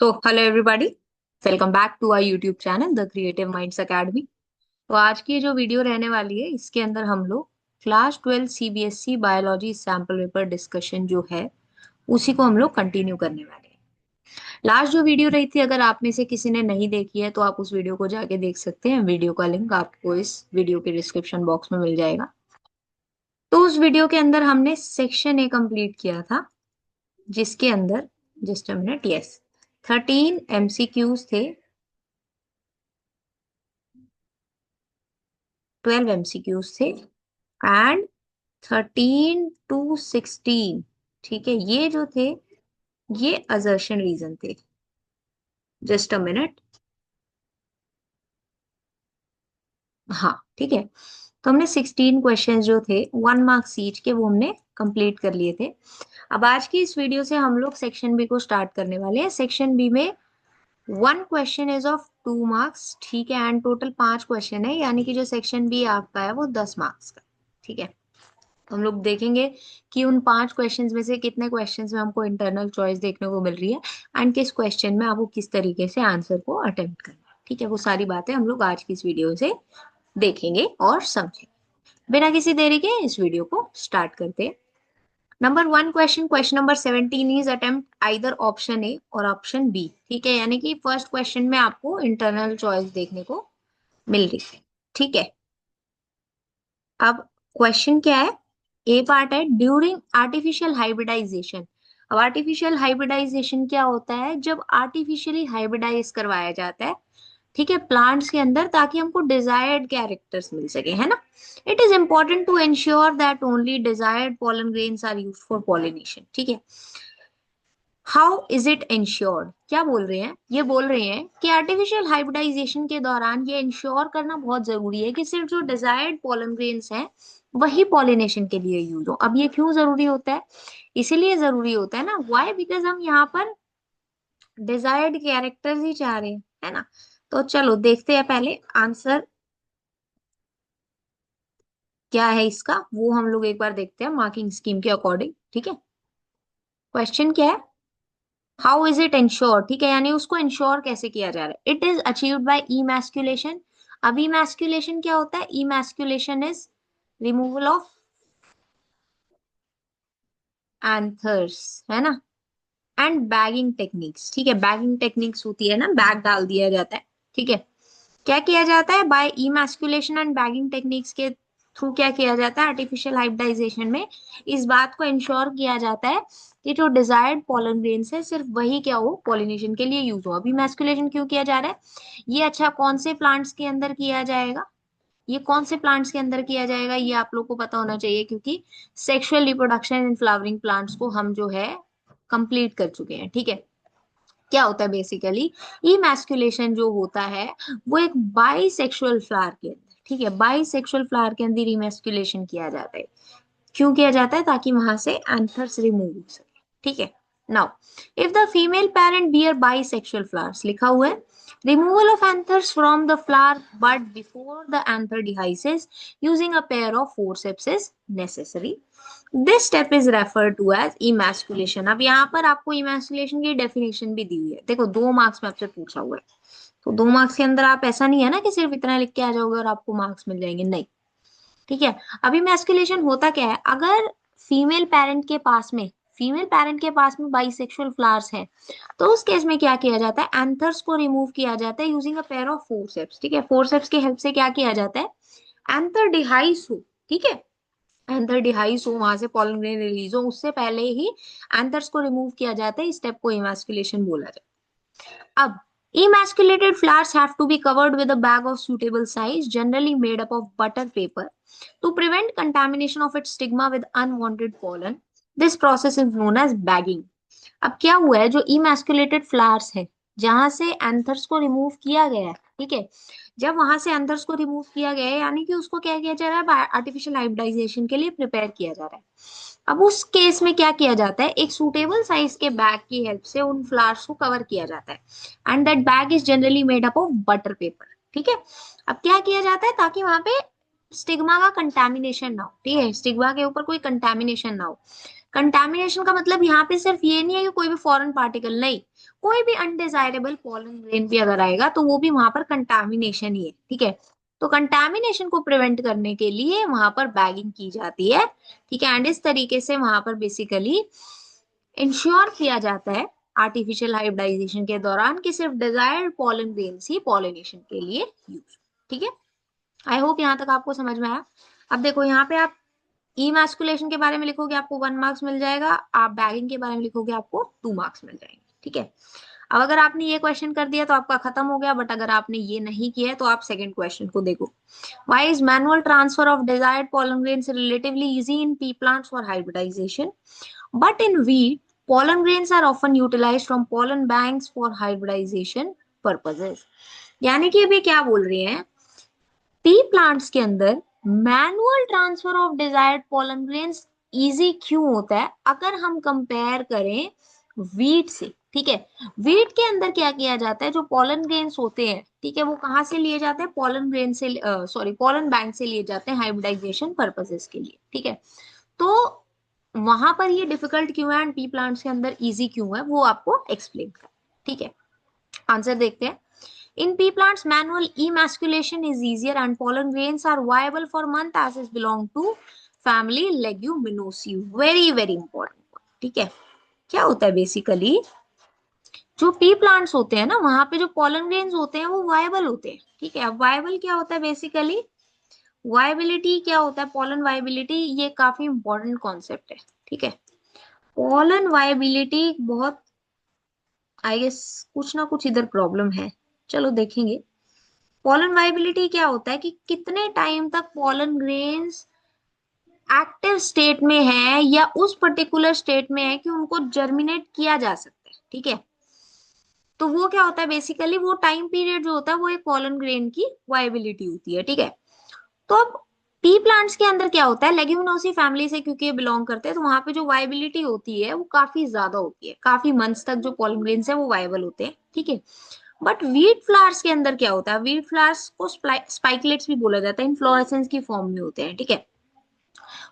तो hello everybody, welcome back to our YouTube channel the Creative Minds Academy. तो आज की जो वीडियो रहने वाली है इसके अंदर हम लोग class 12 CBSE biology sample paper discussion जो है उसी को हम लोग कंटिन्यू करने वाले हैं। लास्ट जो वीडियो रही थी, अगर आप में से किसी ने नहीं देखी है तो आप उस वीडियो को जाके देख सकते हैं। वीडियो का लिंक आपको इस वीडियो के डिस्क्रिप्शन बॉक्स में मिल जाएगा। तो उस वीडियो के अंदर हमने सेक्शन ए कंप्लीट किया था, जिसके अंदर just a minute, yes, 13 MCQs थे, 12 एमसीक्यूज थे एंड 13 to 16। ठीक है, ये जो थे ये असर्शन रीजन थे। जस्ट अ मिनट, हाँ ठीक है। तो हमने 16 क्वेश्चन जो थे 1 मार्क्स ईच के, वो हमने कंप्लीट कर लिए थे। अब आज की इस वीडियो से हम लोग सेक्शन बी को स्टार्ट करने वाले हैं। सेक्शन बी में 1 क्वेश्चन इज ऑफ 2 मार्क्स, ठीक है, एंड टोटल 5 क्वेश्चन है, यानी कि जो सेक्शन बी आपका है वो 10 मार्क्स का। ठीक है, तो हम लोग देखेंगे कि उन 5 क्वेश्चंस में से कितने क्वेश्चंस में हमको इंटरनल चॉइस देखने को मिल रही है एंड किस क्वेश्चन में आपको किस तरीके से आंसर को अटेम्प्ट करना है। ठीक है, वो सारी बातें हम लोग आज की इस वीडियो से देखेंगे और समझेंगे। बिना किसी देरी के इस वीडियो को स्टार्ट करते हैं। Number 1 question, question number 17 is attempt either option A और ऑप्शन बी। ठीक है, यानी कि फर्स्ट क्वेश्चन में आपको इंटरनल चॉइस देखने को मिल रही है। ठीक है, अब क्वेश्चन क्या है, ए पार्ट है, ड्यूरिंग आर्टिफिशियल हाइब्रिडाइजेशन। अब आर्टिफिशियल हाइब्रिडाइजेशन क्या होता है, जब आर्टिफिशियली हाइब्रिडाइज करवाया जाता है, ठीक है, प्लांट्स के अंदर, ताकि हमको डिजायर्ड कैरेक्टर्स मिल सके, है ना। It is important to ensure that only desired pollen grains are used for pollination. ठीक है, हाउ इज इट इंश्योर्ड, क्या बोल रहे हैं, ये बोल रहे हैं कि आर्टिफिशियल हाइब्रिडाइजेशन के दौरान ये इंश्योर करना बहुत जरूरी है कि सिर्फ जो डिजायर्ड पॉलन ग्रेन्स हैं वही पॉलिनेशन के लिए यूज हो। अब ये क्यों जरूरी होता है, इसीलिए जरूरी होता है ना, व्हाई, बिकॉज हम यहाँ पर डिजायर्ड कैरेक्टर्स ही चाह रहे हैं, है ना। तो चलो देखते हैं पहले आंसर क्या है इसका, वो हम लोग एक बार देखते हैं मार्किंग स्कीम के अकॉर्डिंग। ठीक है, क्वेश्चन क्या है, हाउ इज इट इंश्योर, ठीक है, यानी उसको इंश्योर कैसे किया जा रहा है। It is achieved by emasculation. अब इमैस्कुलेशन क्या होता है, emasculation is removal of anthers, है ना, एंड बैगिंग टेक्निक्स। ठीक है, बैगिंग टेक्निक्स होती है ना, बैग डाल दिया जाता है। ठीक है, क्या किया जाता है, by emasculation and bagging techniques के थ्रू क्या किया जाता है, आर्टिफिशियल हाइब्रिडाइजेशन में इस बात को इंश्योर किया जाता है कि जो डिजायर्ड पॉलन ग्रेन्स है सिर्फ वही क्या हो, पॉलिनेशन के लिए यूज हो। अभी इमैस्कुलेशन क्यों किया जा रहा है ये, अच्छा, कौन से प्लांट्स के अंदर किया जाएगा, ये कौन से प्लांट्स के अंदर किया जाएगा ये आप लोग को पता होना चाहिए, क्योंकि sexual reproduction in flowering plants को हम जो है कंप्लीट कर चुके हैं। ठीक है, क्या होता है बेसिकली, इमैस्कुलेशन जो होता है वो एक बाइसेक्सुअल फ्लावर के अंदर, ठीक है, बाइसेक्सुअल फ्लावर के अंदर इमैस्कुलेशन किया जाता है। क्यों किया जाता है, ताकि वहां से एंथर्स रिमूव हो सके। ठीक है, now if the female parent bear bisexual flowers, लिखा हुआ है, removal of anthers from the flower bud before the anther dehiscence using a pair of forceps is necessary. This step is refer to as emasculation. अब यहाँ पर आपको emasculation की definition भी दी हुई है, देखो 2 मार्क्स में आपसे पूछा हुआ है, तो 2 मार्क्स के अंदर आप ऐसा नहीं है ना कि सिर्फ इतना लिख के आ जाओगे और आपको मार्क्स मिल जाएंगे, नहीं। ठीक है, अभी इमैस्कुलेशन होता क्या है, अगर फीमेल पेरेंट के पास में फीमेल पेरेंट के पास में बाइसेक्सुअल फ्लावर्स हैं, तो उस केस में क्या किया जाता है, एंथर्स को रिमूव किया जाता है using a pair of forceps. ठीक है, फोर्सेप्स की हेल्प से क्या किया जाता है, एंथर डिहाइस हो, ठीक है, एंथर डिहाइस हो, वहां से पॉलन ग्रेन रिलीज हो, उससे पहले ही एंथर्स को रिमूव किया जाता है, इस स्टेप को इमैस्कुलेशन बोला जाता है। अब emasculated flowers have to be covered with a bag of suitable size, generally made up of butter paper, to prevent contamination of its stigma with unwanted pollen. This process is known as bagging. अब क्या हुआ है, जो इमैस्कुलेटेड flowers है जहां से anthers को remove किया गया है, ठीक है, जब वहां से एंथर्स को रिमूव किया गया है, यानी कि उसको क्या किया जा रहा है, आर्टिफिशियल हाइब्रिडाइजेशन के लिए प्रिपेयर किया जा रहा है। अब उस केस में क्या किया जाता है, एक सूटेबल साइज के बैग की हेल्प से उन फ्लावर्स को कवर किया जाता है, and that bag is generally made up of butter paper. ठीक है, अब क्या किया जाता है, ताकि वहां पे स्टिग्मा का कंटेमिनेशन ना हो, ठीक है, स्टिग्मा के ऊपर कोई कंटेमिनेशन ना हो। कंटामिनेशन का मतलब यहाँ पे सिर्फ ये नहीं है कि कोई भी फॉरेन पार्टिकल, नहीं, कोई भी अनडिजायरेबल पॉलन ग्रेन भी अगर आएगा तो वो भी वहां पर कंटामिनेशन ही है, ठीक है। तो कंटामिनेशन को प्रिवेंट करने के लिए वहां पर बैगिंग की जाती है, ठीक है। एंड इस तरीके से वहां पर बेसिकली इंश्योर किया जाता है आर्टिफिशियल हाइब्रिडाइजेशन के दौरान कि सिर्फ डिजायर्ड पॉलन ग्रेन्स ही पॉलिनेशन के लिए यूज, ठीक है। आई होप यहाँ तक आपको समझ में आया। अब देखो यहाँ पे आप इमैस्कुलेशन के बारे में लिखोगे आपको 1 मार्क्स मिल जाएगा, आप बैगिंग के बारे में लिखोगे आपको 2 मार्क्स मिल जाएंगे, ठीक है। अब अगर आपने ये क्वेश्चन कर दिया तो आपका खत्म हो गया, बट अगर आपने ये नहीं किया है तो आप सेकंड क्वेश्चन को देखो। Why is manual transfer of desired pollen grains relatively easy in pea plants for hybridization, but in wheat pollen grains are often utilized from pollen banks for hybridization purposes। यानी कि अभी क्या बोल रहे हैं, P plants के अंदर manual transfer of desired pollen grains easy क्यों होता है अगर हम कंपेयर करें वीट से, ठीक है। वीट के अंदर क्या किया जाता है, जो पोलन ग्रेन्स होते हैं, ठीक है, वो कहाँ से लिए जाते हैं, पोलन ग्रेन से, सॉरी पोलन बैंक से लिए जाते हैं हाइब्रिडाइजेशन पर्पसेस के लिए, ठीक है। तो वहां पर ये डिफिकल्ट क्यों है एंड पी प्लांट्स के अंदर इजी क्यों है वो आपको एक्सप्लेन कर, ठीक है। आंसर देखते हैं। In pea plants, manual emasculation is easier and pollen grains are viable for months as it belong to family Leguminosae. Very very important point, ठीक है। क्या होता है बेसिकली, जो पी प्लांट्स होते हैं ना वहां पे जो pollen grains होते हैं वो वायबल होते हैं, ठीक है। अब वायबल क्या होता है बेसिकली, वायबिलिटी क्या होता है, pollen वायबिलिटी, ये काफी इंपॉर्टेंट कॉन्सेप्ट है, ठीक है। pollen वायबिलिटी बहुत, आई गेस कुछ ना कुछ इधर प्रॉब्लम है, चलो देखेंगे। पॉलन वाइबिलिटी क्या होता है कि कितने टाइम तक पॉलन ग्रेन्स एक्टिव स्टेट में है या उस पर्टिकुलर स्टेट में है कि उनको जर्मिनेट किया जा सकता है, ठीक है। तो वो क्या होता है बेसिकली, वो टाइम पीरियड जो होता है वो एक पॉलन ग्रेन की वाइबिलिटी होती है, ठीक है। तो अब टी प्लांट्स के अंदर क्या होता है, लेग्यूमिनोसी फैमिली से क्योंकि बिलोंग करते हैं तो वहां पे जो वाइबिलिटी होती है वो काफी ज्यादा होती है, काफी मंथ्स तक जो पॉलन ग्रेन्स है वो वाइबल होते हैं, ठीक है। बट वीट फ्लावर्स के अंदर क्या होता है, वीट फ्लावर्स को स्पाइकलेट्स भी बोला जाता है, इन्फ्लोरेसेंस की फॉर्म में होते हैं, ठीक है।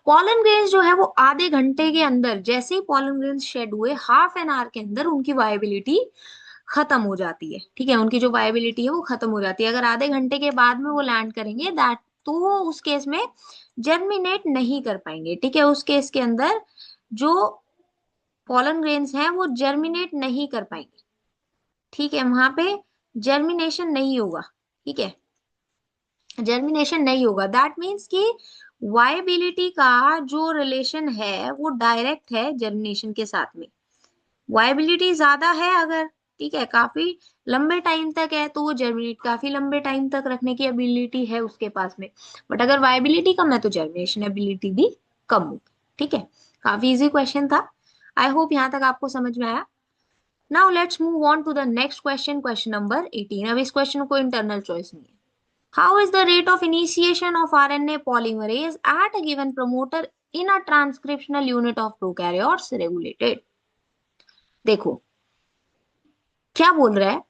पॉलन ग्रेन्स जो है वो आधे घंटे के अंदर, जैसे ही पॉलन ग्रेन्स शेड हुए हाफ एन आवर के अंदर उनकी वायबिलिटी खत्म हो जाती है, ठीक है। उनकी जो वायबिलिटी है वो खत्म हो जाती है। अगर आधे घंटे के बाद में वो लैंड करेंगे दैट, तो वो उस केस में जर्मिनेट नहीं कर पाएंगे, ठीक है। उस केस के अंदर जो पॉलन ग्रेन्स हैं वो जर्मिनेट नहीं कर पाएंगे, ठीक है। वहां पे जर्मिनेशन नहीं होगा, ठीक है, जर्मिनेशन नहीं होगा। दैट मीन्स कि वायबिलिटी का जो रिलेशन है वो डायरेक्ट है जर्मिनेशन के साथ में। वायबिलिटी ज्यादा है अगर, ठीक है, काफी लंबे टाइम तक है तो वो जर्मिनेट काफी लंबे टाइम तक रखने की एबिलिटी है उसके पास में। बट अगर वायबिलिटी कम है तो जर्मिनेशन एबिलिटी भी कम होगी, ठीक है। काफी इजी क्वेश्चन था, आई होप यहाँ तक आपको समझ में आया। Now let's move on to the next question, question number 18। अब इस क्वेश्चन को इंटरनल चॉइस नहीं है। How is the rate of initiation of RNA polymerase at a given promoter in a transcriptional unit of prokaryotes regulated? देखो क्या बोल रहा है,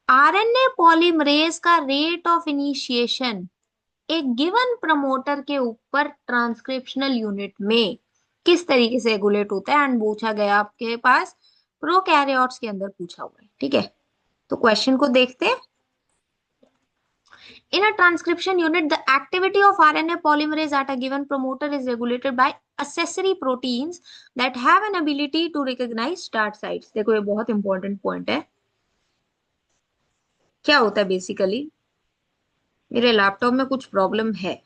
आरएनए पॉलीमरेज का रेट ऑफ इनिशिएशन एक गिवन प्रमोटर के ऊपर ट्रांसक्रिप्शनल यूनिट में किस तरीके से रेगुलेट होता है, एंड पूछा गया आपके पास प्रोकैरियोट्स के अंदर पूछा हुआ है, ठीक है। तो क्वेश्चन को देखते हैं। In a transcription unit, the activity of RNA polymerase at a given promoter is regulated by accessory proteins that have an ability to recognize start sites। देखो ये बहुत इंपॉर्टेंट पॉइंट है। क्या होता है बेसिकली, मेरे लैपटॉप में कुछ प्रॉब्लम है।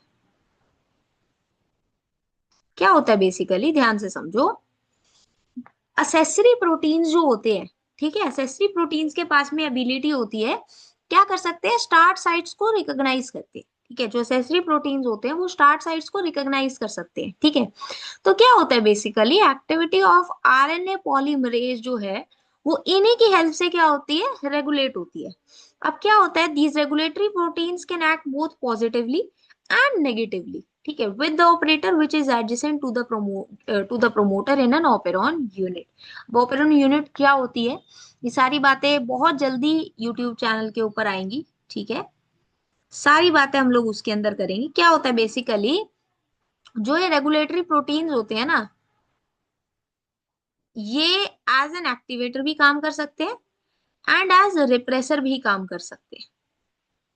क्या होता है बेसिकली, ध्यान से समझो। असेसरी प्रोटीन्स जो होते हैं, ठीक है, असेसरी प्रोटीन्स के पास में एबिलिटी होती है, क्या कर सकते हैं, स्टार्ट साइट्स को रिकॉग्नाइज करते हैं, ठीक है। जो असेसरी प्रोटीन्स होते हैं वो स्टार्ट साइट्स को रिकॉग्नाइज कर सकते हैं, ठीक है। तो क्या होता है basically, activity of RNA polymerase जो है वो इन्हीं की हेल्प से क्या होती है, रेगुलेट होती है। अब क्या होता है, these regulatory proteins can act both positively and negatively, ठीक है, with the operator which is adjacent to the promoter in an operon unit. Operon unit क्या होती है, ये सारी बातें बहुत जल्दी यूट्यूब चैनल के ऊपर आएंगी, ठीक है। सारी बातें हम लोग उसके अंदर करेंगे। क्या होता है बेसिकली, जो ये रेगुलेटरी प्रोटीन्स होते हैं ना, ये एज एन एक्टिवेटर भी काम कर सकते हैं एंड एज रिप्रेसर भी काम कर सकते हैं।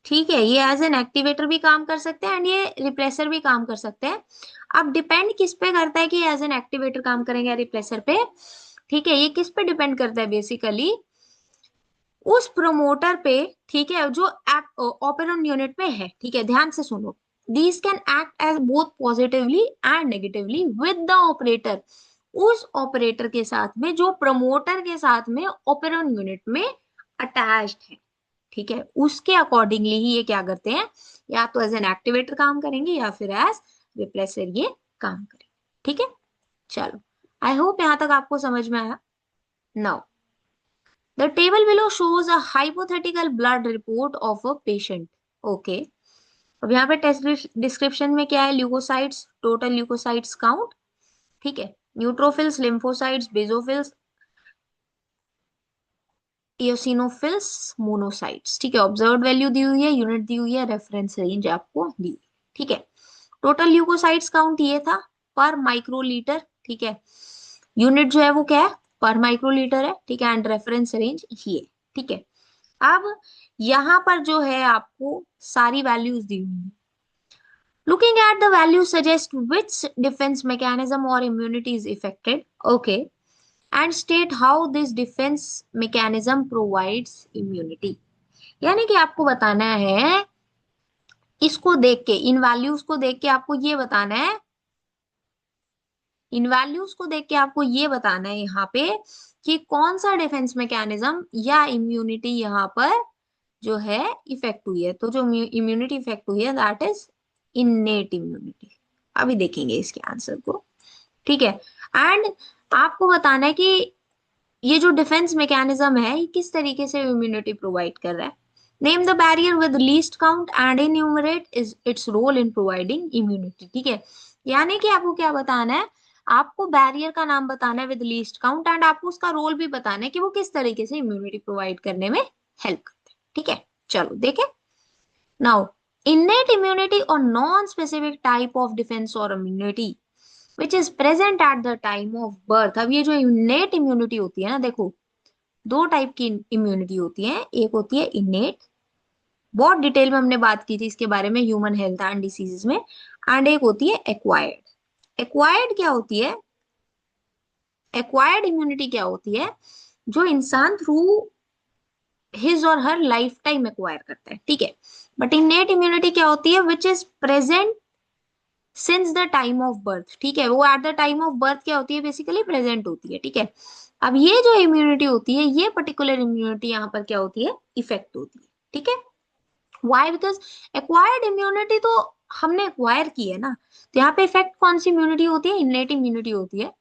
ठीक है, ये एज एन एक्टिवेटर भी काम कर सकते हैं एंड ये रिप्रेसर भी काम कर सकते हैं। अब डिपेंड किस पे करता है कि एज एन एक्टिवेटर काम करेंगे या रिप्रेसर पे। ठीक है, ये किस पे डिपेंड करता है बेसिकली, उस प्रोमोटर पे। ठीक है, जो ऑपरेंड यूनिट में है। ठीक है, ध्यान से सुनो। These can act as both positively and negatively with the operator, उस ऑपरेटर के साथ में जो प्रमोटर के साथ में ऑपरेंड यूनिट में अटैच्ड है। ठीक है, उसके अकॉर्डिंगली ही ये क्या करते हैं, या तो एज एन एक्टिवेटर काम करेंगे या फिर एज रिप्लेसर ये काम करेंगे। ठीक है, चलो, आई होप यहां तक आपको समझ में आया। Now the table below shows a hypothetical blood report of a patient. Okay, अब यहाँ पे टेस्ट डिस्क्रिप्शन में क्या है, ल्यूकोसाइट्स, टोटल ल्यूकोसाइट्स काउंट। ठीक है, neutrophils, lymphocytes, basophils, eosinophils, monocytes. ठीक है, ऑब्जर्व्ड वैल्यू दी हुई है, यूनिट दी हुई है, रेफरेंस रेंज आपको दी हुई है। ठीक है, टोटल ल्यूकोसाइट्स काउंट ये था पर माइक्रोलीटर। ठीक है, यूनिट जो है वो क्या है, पर माइक्रोलीटर है। ठीक है, एंड रेफरेंस रेंज ये। ठीक है, अब यहां पर जो है आपको सारी वैल्यूज दी हुई है। Looking at the value suggest which defense mechanism or immunity is affected. Okay. And state how this defense mechanism provides immunity. यानी कि आपको बताना है, इसको देख के, इन वैल्यूज को देख के आपको ये बताना है, इन वैल्यूज को देख के आपको ये बताना है यहाँ पे कि कौन सा डिफेंस मैकेनिज्म या इम्यूनिटी यहाँ पर जो है इफेक्ट हुई है। तो जो इम्यूनिटी इफेक्ट हुई है दैट इज इननेट इम्यूनिटी। अभी देखेंगे इसके आंसर को। ठीक है, एंड आपको बताना है कि ये जो डिफेंस मैकेनिज्म है ये किस तरीके से इम्यूनिटी प्रोवाइड कर रहा है। Name the barrier with least count and enumerate is its role in providing immunity. ठीक है, यानी कि आपको क्या बताना है, आपको बैरियर का नाम बताना है विद लीस्ट काउंट एंड आपको उसका रोल भी बताना है कि वो किस तरीके से इम्यूनिटी प्रोवाइड करने में हेल्प करते हैं। ठीक है, चलो देखें। Now innate immunity or non-specific type of defense or immunity which is present at the time of birth। अब ये जो innate immunity होती है ना, देखो दो टाइप की इम्यूनिटी होती है। एक होती है innate, बहुत डिटेल में हमने बात की थी इसके बारे में ह्यूमन हेल्थ एंड डिसीजेस में। एंड एक होती है एक्वायर्ड। एक्वायर्ड क्या होती है, एक्वायर्ड इम्यूनिटी क्या होती है, जो इंसान थ्रू हिज और हर लाइफ टाइम एक्वायर करता है। ठीक है, बट इननेट इम्यूनिटी क्या होती है, which is present since the time of birth. ठीक है, वो at the time of birth क्या होती है, बेसिकली प्रेजेंट होती है। ठीक है, अब ये जो इम्यूनिटी होती है, ये पर्टिकुलर इम्यूनिटी यहाँ पर क्या होती है, इफेक्ट होती है। ठीक है, वाई, बिकॉज एक्वायर्ड इम्यूनिटी तो हमने एक्वायर की है ना, तो यहाँ पे इफेक्ट कौन सी इम्यूनिटी होती है, इननेट इम्यूनिटी होती है।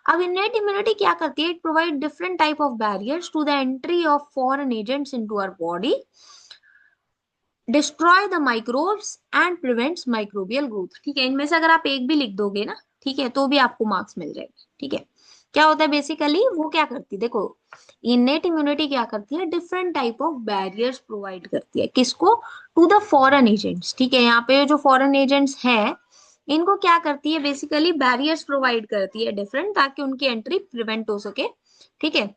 अब इननेट इम्यूनिटी क्या करती है, it provide different type of barriers to the entry of foreign agents into our body, destroy the microbes and prevents microbial growth. ठीक है, इनमें से अगर आप एक भी लिख दोगे ना, ठीक है, तो भी आपको मार्क्स मिल जाएंगे। ठीक है, क्या होता है बेसिकली, वो क्या करती है, देखो इननेट इम्यूनिटी क्या करती है, different type of barriers provide करती है, किसको, टू द फॉरेन एजेंट्स। ठीक है, यहाँ पे जो फॉरेन एजेंट्स हैं इनको क्या करती है, बेसिकली बैरियर्स प्रोवाइड करती है डिफरेंट, ताकि उनकी एंट्री प्रिवेंट हो सके। ठीक है,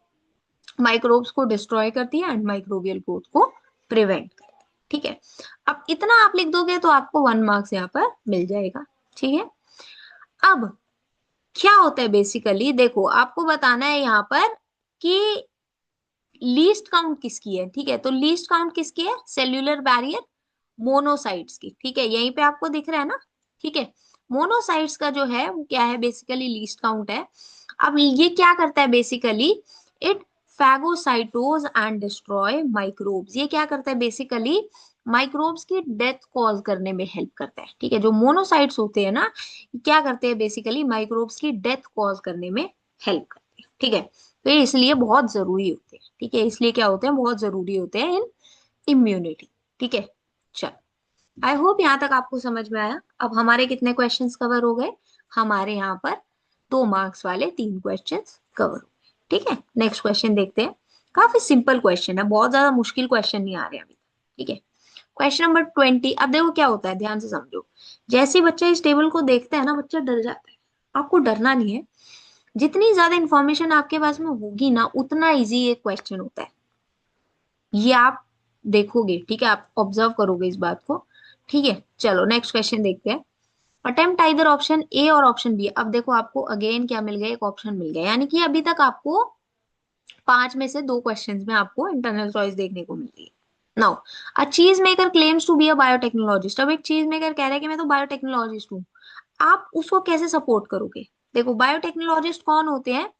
माइक्रोब्स को डिस्ट्रॉय करती है एंड माइक्रोबियल ग्रोथ को प्रिवेंट करती है। ठीक है, अब इतना आप लिख दोगे तो आपको 1 मार्क्स यहाँ पर मिल जाएगा। ठीक है, अब क्या होता है बेसिकली, देखो आपको बताना है यहाँ पर कि लीस्ट काउंट किसकी है। ठीक है, तो लीस्ट काउंट किसकी है, सेल्यूलर बैरियर मोनोसाइट्स की। ठीक है, यहीं पे आपको दिख रहा है ना। ठीक है, मोनोसाइट्स का जो है वो क्या है, बेसिकली लीस्ट काउंट है। अब ये क्या करता है basically, it phagocytose and destroy microbes. ये क्या करता है बेसिकली, माइक्रोब्स की डेथ कॉज करने में हेल्प करता है। ठीक है, जो मोनोसाइट्स होते हैं ना, क्या करते हैं बेसिकली, माइक्रोब्स की डेथ कॉज करने में हेल्प करते हैं। ठीक है, तो ये इसलिए बहुत जरूरी होते हैं। ठीक है, इसलिए क्या होते हैं, बहुत जरूरी होते हैं इन इम्यूनिटी। ठीक है, चलो, आई होप यहाँ तक आपको समझ में आया। अब हमारे कितने क्वेश्चंस कवर हो गए, हमारे यहाँ पर 2 मार्क्स वाले 3 क्वेश्चंस कवर हो गए। ठीक है, नेक्स्ट क्वेश्चन देखते हैं। काफी सिंपल क्वेश्चन है, बहुत ज्यादा मुश्किल क्वेश्चन नहीं आ रहे अभी। ठीक है, क्वेश्चन नंबर 20। अब देखो क्या होता है, ध्यान से समझो। जैसे ही बच्चा इस टेबल को देखता है ना, बच्चा डर जाता है। आपको डरना नहीं है, जितनी ज्यादा इंफॉर्मेशन आपके पास में होगी ना, उतना इजी ये क्वेश्चन होता है। ये आप देखोगे, ठीक है, आप ऑब्जर्व करोगे इस बात को। ठीक है, चलो नेक्स्ट क्वेश्चन देखते हैं। अटेम्प्ट आइदर ऑप्शन ए और ऑप्शन बी। अब देखो आपको अगेन क्या मिल गया, एक ऑप्शन मिल गया, यानी कि अभी तक आपको 5 में से 2 क्वेश्चंस में आपको इंटरनल चॉइस देखने को मिल रही है। Now, a cheese maker claims to be a biotechnologist. अब एक चीज मेकर कह रहा है कि मैं तो बायोटेक्नोलॉजिस्ट हूँ। आप उसको कैसे सपोर्ट करोगे? देखो, बायोटेक्नोलॉजिस्ट कौन होते हैं?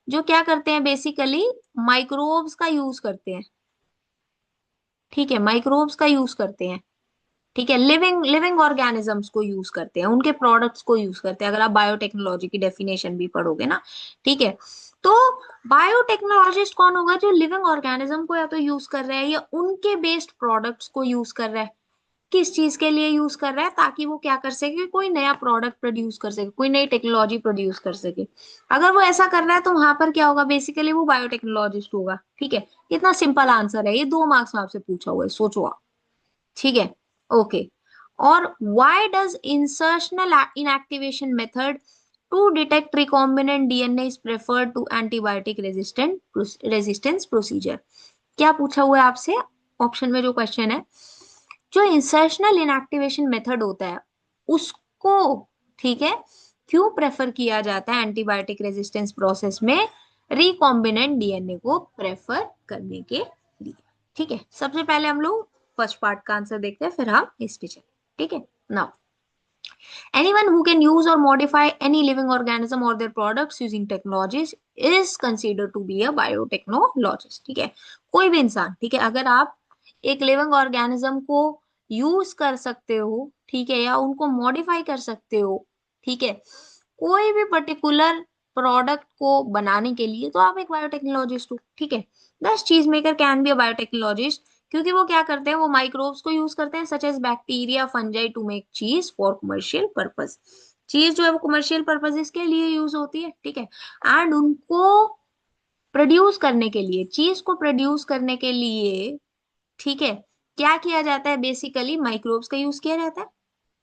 जो क्या करते हैं बेसिकली, माइक्रोब्स का यूज करते हैं। ठीक है, माइक्रोब्स का यूज करते हैं। ठीक है, लिविंग लिविंग ऑर्गेनिजम्स को यूज करते हैं, उनके प्रोडक्ट्स को यूज करते हैं, अगर आप बायोटेक्नोलॉजी की डेफिनेशन भी पढ़ोगे ना। ठीक है, तो बायोटेक्नोलॉजिस्ट कौन होगा? जो लिविंग ऑर्गेनिज्म को या तो यूज कर रहा है या उनके बेस्ड प्रोडक्ट्स को यूज कर रहा है। किस चीज के लिए यूज कर रहा है? ताकि वो क्या कर सके, कोई नया प्रोडक्ट प्रोड्यूस कर सके, कोई नई टेक्नोलॉजी प्रोड्यूस कर सके। अगर वो ऐसा कर रहा है तो वहां पर क्या होगा, बेसिकली वो बायोटेक्नोलॉजिस्ट होगा। ठीक है, कितना सिंपल आंसर है ये, 2 मार्क्स में आपसे पूछा हुआ है, सोचो आप। ठीक है, ओके। और why does insertional inactivation method to detect recombinant DNA is preferred to antibiotic resistance procedure? क्या पूछा हुआ है आपसे ऑप्शन में जो क्वेश्चन है, जो इंसर्शनल इनएक्टिवेशन मेथड होता है उसको, ठीक है, क्यों प्रेफर किया जाता है एंटीबायोटिक रेजिस्टेंस प्रोसेस में रिकॉम्बिनेंट डीएनए को प्रेफर करने के लिए? ठीक है, सबसे पहले हम लोग फर्स्ट पार्ट का आंसर देखते हैं, फिर हम इस पे चलें। ठीक है, now, anyone who can use or modify any living organism or their products using technologies is considered to be a biotechnologist। ठीक है, कोई भी इंसान, ठीक है, अगर आप एक लिविंग ऑर्गेनिज्म को यूज कर सकते हो, ठीक है, या उनको मॉडिफाई कर सकते हो, ठीक है, कोई भी पर्टिकुलर प्रोडक्ट को बनाने के लिए, तो आप एक बायोटेक्नोलॉजिस्ट हो। ठीक है, दस चीज maker can be a biotechnologist, क्योंकि वो क्या करते हैं, वो माइक्रोब्स को यूज करते हैं, such as bacteria, fungi, to make cheese for commercial purpose. Cheese जो है वो कमर्शियल पर्पसेस के लिए यूज होती है। ठीक है, एंड उनको प्रोड्यूस करने के लिए, चीज को प्रोड्यूस करने के लिए, ठीक है, क्या किया जाता है, बेसिकली माइक्रोब्स का यूज किया जाता है।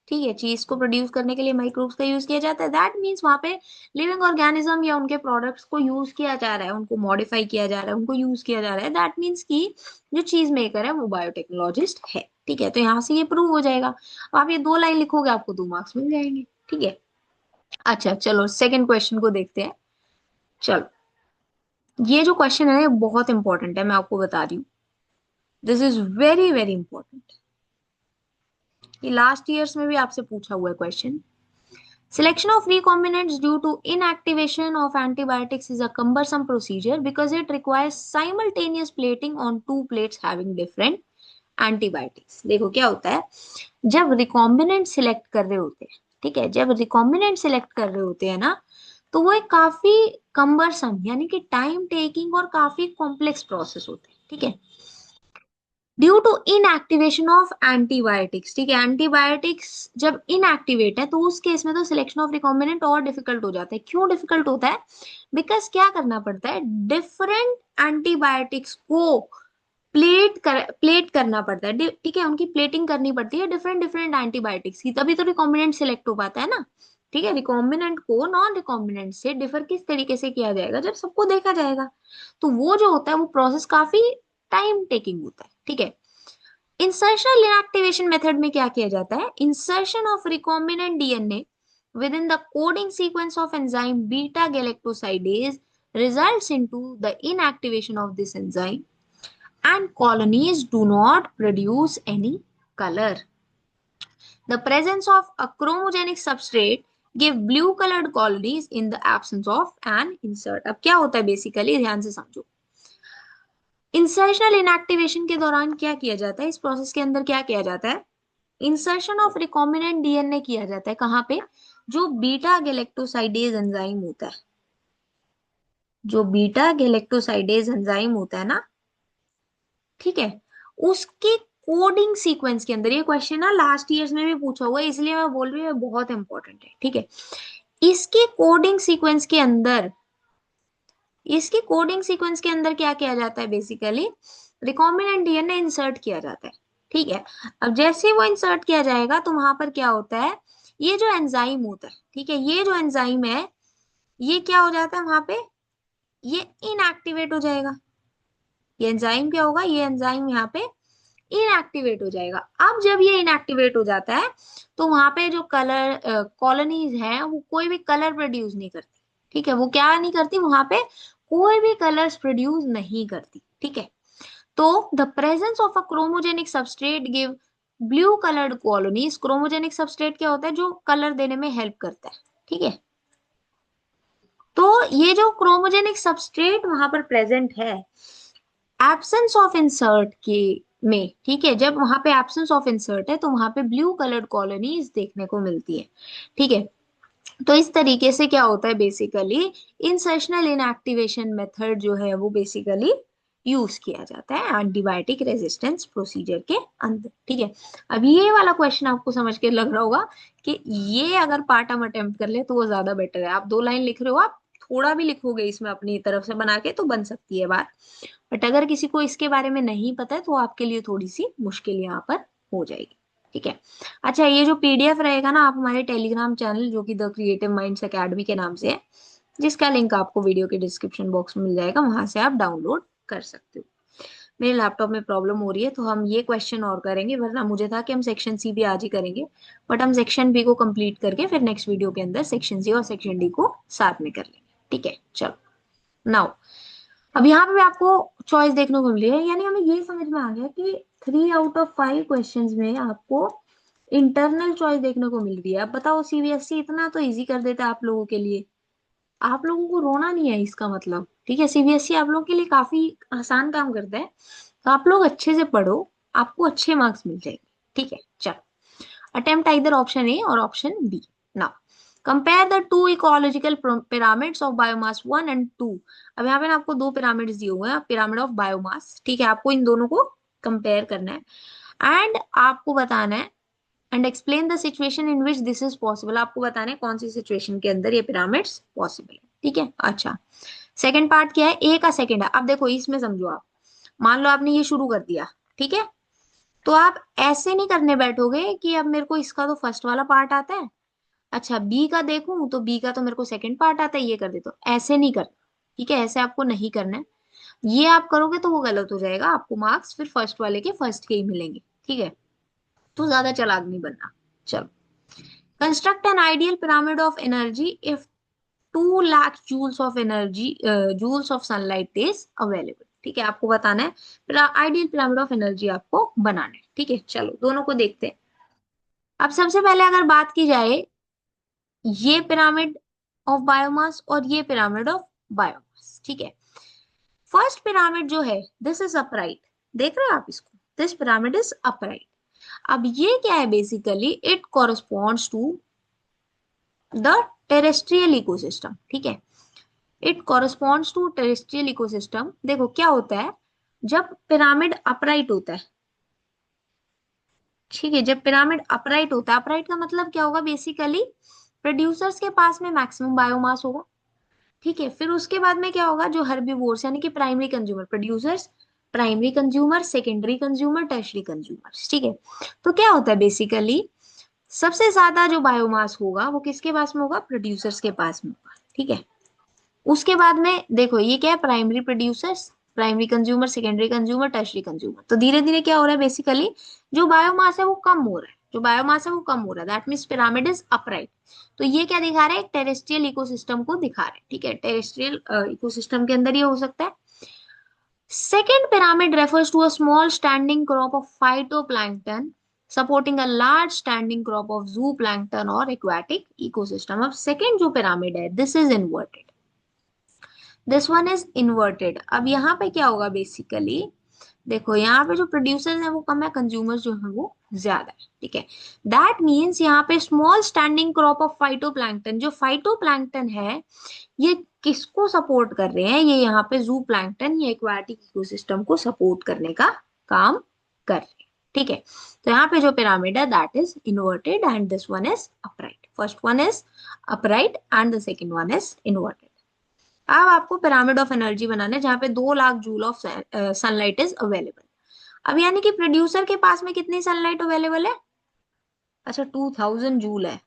ठीक है, चीज को प्रोड्यूस करने के लिए माइक्रोब्स का यूज किया जाता है। दैट मीन्स वहां पे लिविंग ऑर्गेनिज्म या उनके प्रोडक्ट्स को यूज किया जा रहा है, उनको मॉडिफाई किया जा रहा है, उनको यूज किया जा रहा है। दैट मीन्स कि जो चीज मेकर है वो बायोटेक्नोलॉजिस्ट है। ठीक है, तो यहाँ से ये प्रूव हो जाएगा। अब आप ये 2 लाइन लिखोगे, आपको 2 मार्क्स मिल जाएंगे। ठीक है, अच्छा चलो सेकंड क्वेश्चन को देखते हैं। चलो, ये जो क्वेश्चन है ये बहुत इंपॉर्टेंट है, मैं आपको बता रही हूँ। This is very very important. ये लास्ट ईयर्स में भी आपसे पूछा हुआ है question. Selection of recombinants due to inactivation of antibiotics is a cumbersome procedure because it requires simultaneous plating on 2 plates having different antibiotics। देखो क्या होता है, जब रिकॉम्बिनेंट सिलेक्ट कर रहे होते हैं, ठीक है, जब रिकॉम्बिनेंट सिलेक्ट कर रहे होते हैं ना, तो वो एक काफी कम्बरसम यानी कि टाइम टेकिंग और काफी कॉम्प्लेक्स प्रोसेस होते हैं। ठीक है, due to inactivation of antibiotics. ठीक है, एंटीबायोटिक्स जब इनएक्टिवेट है तो उस केस में तो सिलेक्शन ऑफ रिकॉम्बिनेंट और डिफिकल्ट हो जाता है। क्यों डिफिकल्ट होता है? बिकॉज क्या करना पड़ता है, डिफरेंट एंटीबायोटिक्स को प्लेट करना पड़ता है। ठीक है, उनकी प्लेटिंग करनी पड़ती है डिफरेंट डिफरेंट एंटीबायोटिक्स की, तभी तो रिकॉम्बिनेंट सिलेक्ट हो पाता है ना। ठीक है, रिकॉम्बिनेंट को नॉन रिकॉम्बिनेंट से डिफर किस तरीके से किया जाएगा, जब सबको देखा जाएगा। तो वो जो होता है वो प्रोसेस काफी टाइम टेकिंग होता है। ठीक है, इंसर्शनल इनएक्टिवेशन मेथड में क्या किया जाता है, insertion of recombinant DNA within the coding sequence of enzyme beta galactosidase results into the inactivation of this enzyme and colonies do not produce any color. The presence of a chromogenic substrate give blue colored colonies in the absence of an insert। अब क्या होता है basically, ध्यान से समझो। Insertional inactivation के दौरान क्या किया जाता है, इस प्रोसेस के अंदर क्या किया जाता है, इंसर्शन ऑफ रिकॉम्बिनेंट डीएनए किया जाता है। कहाँ पे? जो बीटा गैलेक्टोसाइडेज एंजाइम होता है, जो बीटा गैलेक्टोसाइडेज एंजाइम होता है ना, ठीक है, उसके कोडिंग सीक्वेंस के अंदर। ये क्वेश्चन ना लास्ट ईयर्स में भी पूछा हुआ है, इसलिए मैं बोल रही हूँ बहुत इंपॉर्टेंट है। ठीक है, इसके कोडिंग सीक्वेंस के अंदर, इसके कोडिंग सीक्वेंस के अंदर क्या किया जाता है, बेसिकली रिकॉम्बिनेंट डीएनए इंसर्ट किया जाता है। ठीक है, अब जैसे वो इंसर्ट किया जाएगा तो वहां पर क्या होता है, ये जो एंजाइम होता है, ठीक है, ये जो एंजाइम है ये क्या हो जाता है वहां पे, ये इनएक्टिवेट हो जाएगा। ये एंजाइम क्या होगा, ये एंजाइम यहाँ पे इनएक्टिवेट हो जाएगा। अब जब ये इनएक्टिवेट हो जाता है तो वहां पे जो कलर कॉलोनीज हैं वो कोई भी कलर प्रोड्यूस नहीं करती। ठीक है, वो क्या नहीं करती, वहां पे कोई भी कलर्स प्रोड्यूस नहीं करती। ठीक है, तो the presence of a chromogenic substrate give blue coloured colonies. Chromogenic substrate क्या होता है, जो कलर देने में हेल्प करता है। ठीक है, तो ये जो क्रोमोजेनिक सबस्ट्रेट वहां पर प्रेजेंट है एब्सेंस ऑफ इंसर्ट के में, ठीक है, जब वहां पे एब्सेंस ऑफ इंसर्ट है तो वहां पे ब्लू कलर्ड कॉलोनीज देखने को मिलती है। ठीक है, तो इस तरीके से क्या होता है बेसिकली, इंसर्शनल इनएक्टिवेशन मेथड जो है वो बेसिकली यूज किया जाता है एंटीबायोटिक रेजिस्टेंस प्रोसीजर के अंदर। ठीक है, अब ये वाला क्वेश्चन आपको समझ के लग रहा होगा कि ये अगर पार्ट हम अटेम्प्ट कर ले तो वो ज्यादा बेटर है। आप 2 लाइन लिख रहे हो, आप थोड़ा भी लिखोगे इसमें अपनी तरफ से बना के तो बन सकती है बात। बट अगर किसी को इसके बारे में नहीं पता है तो आपके लिए थोड़ी सी मुश्किल यहाँ पर हो जाएगी। ठीक है, अच्छा ये जो पीडीएफ रहेगा ना, आप हमारे टेलीग्राम चैनल जो कि द क्रिएटिव माइंड्स एकेडमी के नाम से है, जिसका लिंक आपको वीडियो के डिस्क्रिप्शन बॉक्स में मिल जाएगा, वहां से आप डाउनलोड कर सकते हो। मेरे लैपटॉप में प्रॉब्लम हो रही है तो हम ये क्वेश्चन और करेंगे, वरना मुझे था कि हम सेक्शन सी भी आज ही करेंगे, बट हम सेक्शन बी को कंप्लीट करके फिर नेक्स्ट वीडियो के अंदर सेक्शन सी और सेक्शन डी को साथ में कर लेंगे। ठीक है, चलो नाउ अब यहाँ पे भी आपको चॉइस देखने को मिली है, यानी हमें ये समझ में आ गया कि 3 आउट ऑफ 5 क्वेश्चंस में आपको इंटरनल चॉइस देखने को मिल रही है। अब बताओ, सीबीएसई इतना तो इजी कर देता है आप लोगों के लिए, आप लोगों को रोना नहीं है इसका मतलब। ठीक है, सीबीएसई आप लोगों के लिए काफी आसान काम करता है, तो आप लोग अच्छे से पढ़ो, आपको अच्छे मार्क्स मिल जाएंगे। ठीक है, चलो अटेम्प्ट आइदर ऑप्शन ए और option B. Now compare the two ecological pyramids of biomass 1 and 2। अब यहाँ पे ना आपको 2 पिरामिड्स दिए हुए हैं, पिरामिड ऑफ बायोमास। ठीक है, आपको इन दोनों को कंपेयर करना है एंड आपको बताना है and explain the situation in which this is possible. आपको बताना है कौन सी सिचुएशन के अंदर ये पिरामिड्स पॉसिबल है। ठीक है, अच्छा सेकंड पार्ट क्या है, ए का सेकंड है। अब देखो इसमें समझो, आप मान लो आपने ये शुरू कर दिया, ठीक है, तो आप ऐसे नहीं करने बैठोगे कि अब मेरे को इसका तो फर्स्ट वाला पार्ट आता है, अच्छा बी का देखूं तो बी का तो मेरे को सेकंड पार्ट आता है, ये कर देता हूं, ऐसे नहीं करना। ठीक है, ऐसे आपको नहीं करना है। ये आप करोगे तो वो गलत हो जाएगा, आपको मार्क्स फिर फर्स्ट वाले के फर्स्ट के ही मिलेंगे। ठीक है, तो ज्यादा चालाक नहीं बनना। चलो, construct an ideal pyramid of energy if 2 lakh joules of energy, joules of sunlight is available. ठीक है, आपको बताना है आइडियल पिरामिड ऑफ एनर्जी आपको बनाना है। ठीक है, चलो दोनों को देखते हैं। अब सबसे पहले अगर बात की जाए ये पिरामिड ऑफ बायोमास और ये पिरामिड ऑफ बायोमास, ठीक है, फर्स्ट पिरामिड जो है दिस इज अपराइट, देख रहे हो आप इसको, दिस पिरामिड इज अपराइट। अब ये क्या है basically, it corresponds to the terrestrial ecosystem. ठीक है, it corresponds to terrestrial ecosystem. देखो क्या होता है जब पिरामिड अपराइट होता है, ठीक है, जब पिरामिड अपराइट होता है, अपराइट का मतलब क्या होगा बेसिकली, प्रोड्यूसर्स के पास में मैक्सिमम बायोमास होगा। ठीक है, फिर उसके बाद में क्या होगा, जो हर्बीवोर्स यानी कि primary consumer, producers, primary consumer, secondary consumer, tertiary consumer. ठीक है, तो क्या होता है बेसिकली, सबसे ज्यादा जो बायोमास होगा वो किसके पास में होगा, प्रोड्यूसर्स के पास में होगा। ठीक है, उसके बाद में देखो ये क्या है, primary producers, primary consumer, secondary consumer, tertiary consumer. तो धीरे धीरे क्या हो रहा है बेसिकली, जो बायोमास है वो कम हो रहा है, जो बायोमास है वो कम हो रहा है, that means pyramid is upright. तो ये क्या दिखा रहा है, एक टेरेस्ट्रियल इकोसिस्टम को दिखा रहा है। ठीक है, टेरेस्ट्रियल इकोसिस्टम के अंदर ये हो सकता है। Second pyramid refers to a small standing crop of phytoplankton supporting a large standing crop of zooplankton or aquatic ecosystem. अब second जो pyramid है, this is inverted. This one is inverted. अब यहाँ पे क्या होगा बेसिकली, देखो यहाँ पे जो प्रोड्यूसर्स है वो कम है, कंज्यूमर्स जो है वो ज्यादा है। ठीक है, दैट मीन्स यहाँ पे small standing crop of phytoplankton, जो फाइटोप्लैंक्टन है ये किसको सपोर्ट कर रहे हैं, ये यहाँ पे जू प्लैंक्टन या एक्वाटिक इकोसिस्टम को सपोर्ट करने का काम कर रहे हैं। ठीक है, तो यहाँ पे जो पिरामिड है that is inverted and this one is upright, first one is upright and the second one is inverted. अब आपको पिरामिड ऑफ एनर्जी बनाना है जहाँ पे 2 lakh joule of sunlight is available. अब यानी कि प्रोड्यूसर के पास में कितनी सनलाइट अवेलेबल है, अच्छा 2000 जूल है।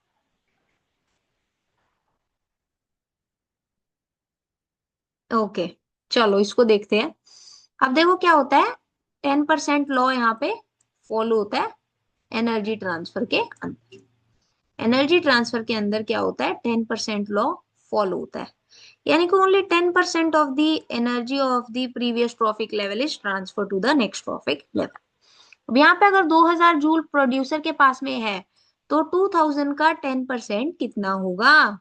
ओके, चलो इसको देखते हैं। अब देखो क्या होता है, 10% लॉ यहाँ पे फॉलो होता है एनर्जी ट्रांसफर के अंदर। एनर्जी ट्रांसफर के अंदर क्या होता है, 10% लॉ फॉलो होता है, यानी कि only 10% of the energy of the previous trophic level is transfer to the next trophic level. अब यहाँ पे अगर 2000 जूल प्रोड्यूसर के पास में है, तो 2000 का 10% कितना होगा।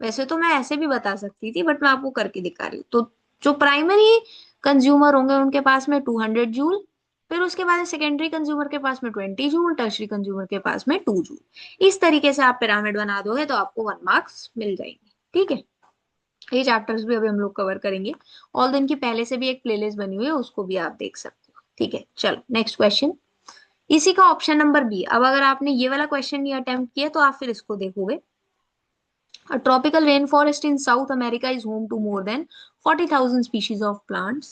वैसे तो मैं ऐसे भी बता सकती थी, बट मैं आपको करके दिखा रही हूँ। तो जो प्राइमरी कंज्यूमर होंगे उनके पास में 200 जूल, फिर उसके बाद सेकेंडरी कंज्यूमर के पास में 20 जूल, टर्शरी कंज्यूमर के पास में 2 जूल। इस तरीके से आप पिरामिड बना दोगे तो आपको 1 मार्क्स मिल जाएंगे। ठीक है, ये चैप्टर्स भी अभी हम लोग कवर करेंगे। ऑल दिन की पहले से भी एक प्लेलिस्ट बनी हुई है, उसको भी आप देख सकते हो। ठीक है, चलो नेक्स्ट क्वेश्चन। इसी का ऑप्शन नंबर बी। अब अगर आपने ये वाला क्वेश्चन नहीं अटेम्प्ट किया तो आप फिर इसको देखोगे। A tropical rainforest in South America is home to more than 40,000 species of plants,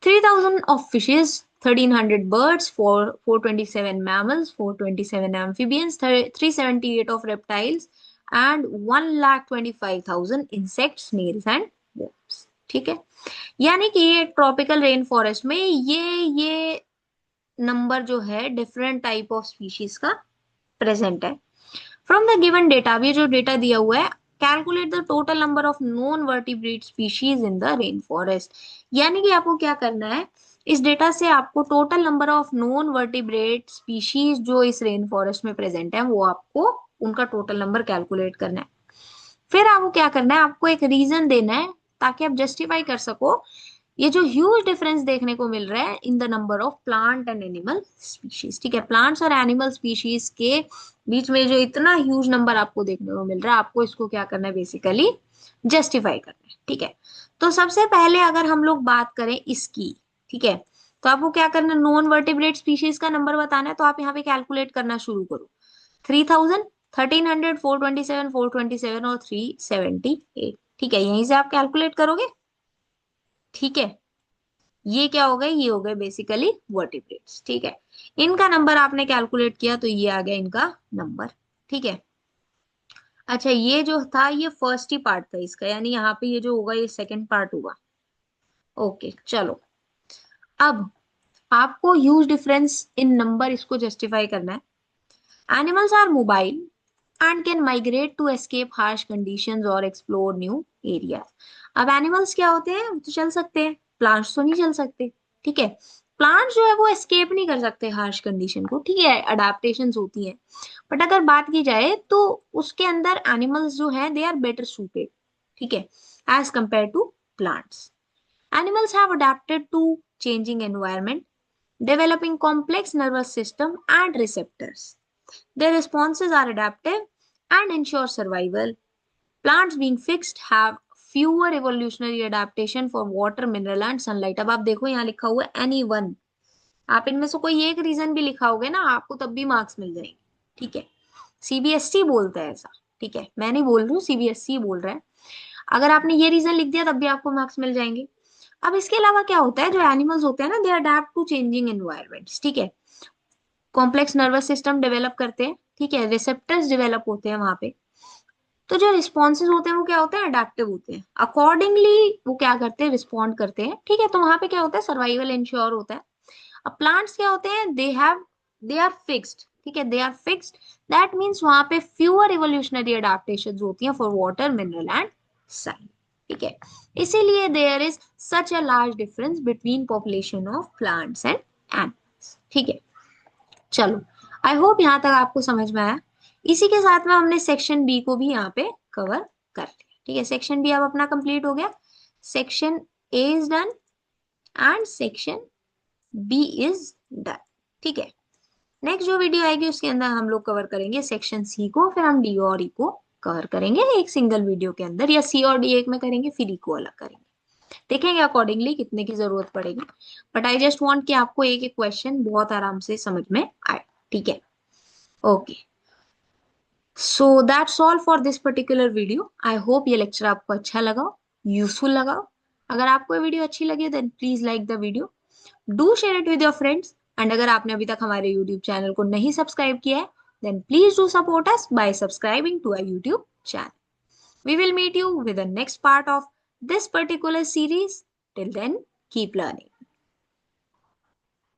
3,000 of fishes, 1,300 birds, 427 mammals, 427 amphibians, 378 of reptiles, and 1,25,000 insects, snails and worms. ठीक है, यानी कि ये ट्रॉपिकल रेन फॉरेस्ट में ये नंबर जो है डिफरेंट टाइप ऑफ स्पीशीज का प्रेजेंट है। फ्रॉम द गिवन डेटा, अब ये जो डेटा दिया हुआ है, calculate the total number of non vertebrate species in the rain forest. यानी कि आपको क्या करना है, इस डेटा से आपको total number of non vertebrate species जो इस रेन फॉरेस्ट में प्रेजेंट है, वो आपको उनका टोटल नंबर कैलकुलेट करना है। फिर आपको क्या करना है, आपको एक रीजन देना है ताकि आप जस्टिफाई कर सको ये जो ह्यूज डिफरेंस देखने को मिल रहा है in the number of plant and animal species. ठीक है, प्लांट्स और एनिमल स्पीशीज के बीच में जो इतना ह्यूज नंबर आपको देखने को मिल रहा है, आपको इसको क्या करना है, बेसिकली जस्टिफाई करना है। ठीक है, तो सबसे पहले अगर हम लोग बात करें इसकी, ठीक है, तो आपको क्या करना है, नॉन वर्टिब्रेट स्पीशीज का नंबर बताना है, तो आप यहाँ पे कैलकुलेट करना शुरू करो। 3,000, 1,300, 427, 427 और 378। ठीक है, यहीं से आप कैलकुलेट करोगे। ठीक है, ये क्या हो गए, ये हो गए बेसिकली वर्टिब्रेट्स। ठीक है, इनका नंबर आपने कैलकुलेट किया तो ये आ गया इनका नंबर। ठीक है, अच्छा ये जो था ये फर्स्ट ही पार्ट था इसका, यानी यहाँ पे ये जो होगा ये सेकंड पार्ट होगा। ओके चलो, अब आपको ह्यूज डिफरेंस इन नंबर इसको जस्टिफाई करना है। Animals are mobile and can migrate to escape harsh conditions or explore new areas। अब एनिमल्स क्या होते हैं, वो तो चल सकते हैं, प्लांट्स तो नहीं चल सकते। ठीक है, प्लांट्स जो है वो एस्केप नहीं कर सकते हार्श कंडीशन को। ठीक है, अडेप्टेशंस होती हैं, बट अगर बात की जाए तो उसके अंदर एनिमल्स जो है दे आर बेटर सूटेड, ठीक है, as compare to plants. Animals have adapted to changing environment, developing complex nervous system and receptors. Their responses are adaptive and ensure survival. Plants being fixed have fewer evolutionary adaptation for water, mineral and sunlight। अब आप देखो यहाँ लिखा हुआ है any one, आप इनमें से कोई एक रीजन भी लिखा होगे ना, आपको तब भी मार्क्स मिल जाएंगे। ठीक है, सीबीएसई बोलता है ऐसा। ठीक है, मैं नहीं बोल रही हूँ, सीबीएसई बोल रहा है। अगर आपने ये रीजन लिख दिया तब भी आपको मार्क्स मिल जाएंगे। अब इसके अलावा क्या होता है, जो एनिमल्स होते हैं ना, they adapt to changing environments. ठीक है, कॉम्प्लेक्स नर्वस सिस्टम डेवलप करते हैं। ठीक है, रिसेप्टर्स डेवलप होते हैं वहां पे। तो जो रिस्पॉन्सेज होते हैं वो क्या होते हैं, अडेप्टिव होते हैं, अकॉर्डिंगली वो क्या करते हैं, रिस्पॉन्ड करते हैं। ठीक है, तो वहां पे क्या होता है, सर्वाइवल इंश्योर होता है। अब प्लांट्स क्या होते हैं, दे आर फिक्स्ड। ठीक है, they are fixed, that means वहां पे फ्यूअर इवोल्यूशनरी अडेप्टेशन होती हैं for water, mineral and sun. ठीक है, इसीलिए there is such a large difference between population of plants and animals. ठीक है, चलो आई होप यहाँ तक आपको समझ में आया। इसी के साथ में हमने सेक्शन बी को भी यहाँ पे कवर कर लिया। ठीक है, सेक्शन बी अब अपना कंप्लीट हो गया। Section A is done and section B is done. ठीक है, नेक्स्ट जो वीडियो आएगी उसके अंदर हम लोग कवर करेंगे सेक्शन सी को, फिर हम डी और ई को कवर करेंगे एक सिंगल वीडियो के अंदर, या सी और डी एक में करेंगे फिर ई को अलग करेंगे, देखेंगे अकॉर्डिंगली कितने की जरूरत पड़ेगी। बट आई जस्ट वांट कि आपको एक एक क्वेश्चन बहुत आराम से समझ में आए। ठीक है, okay, so that's all for this particular video. I hope ये लेक्चर आपको अच्छा लगा, यूजफुल लगा। अगर आपको ये वीडियो अच्छी लगी then please like the video, do share it with your friends, and अगर आपने अभी तक हमारे यूट्यूब चैनल को नहीं सब्सक्राइब किया है then please do support us by subscribing to our YouTube channel. We will meet you with the next part of this particular series. Till then, keep learning.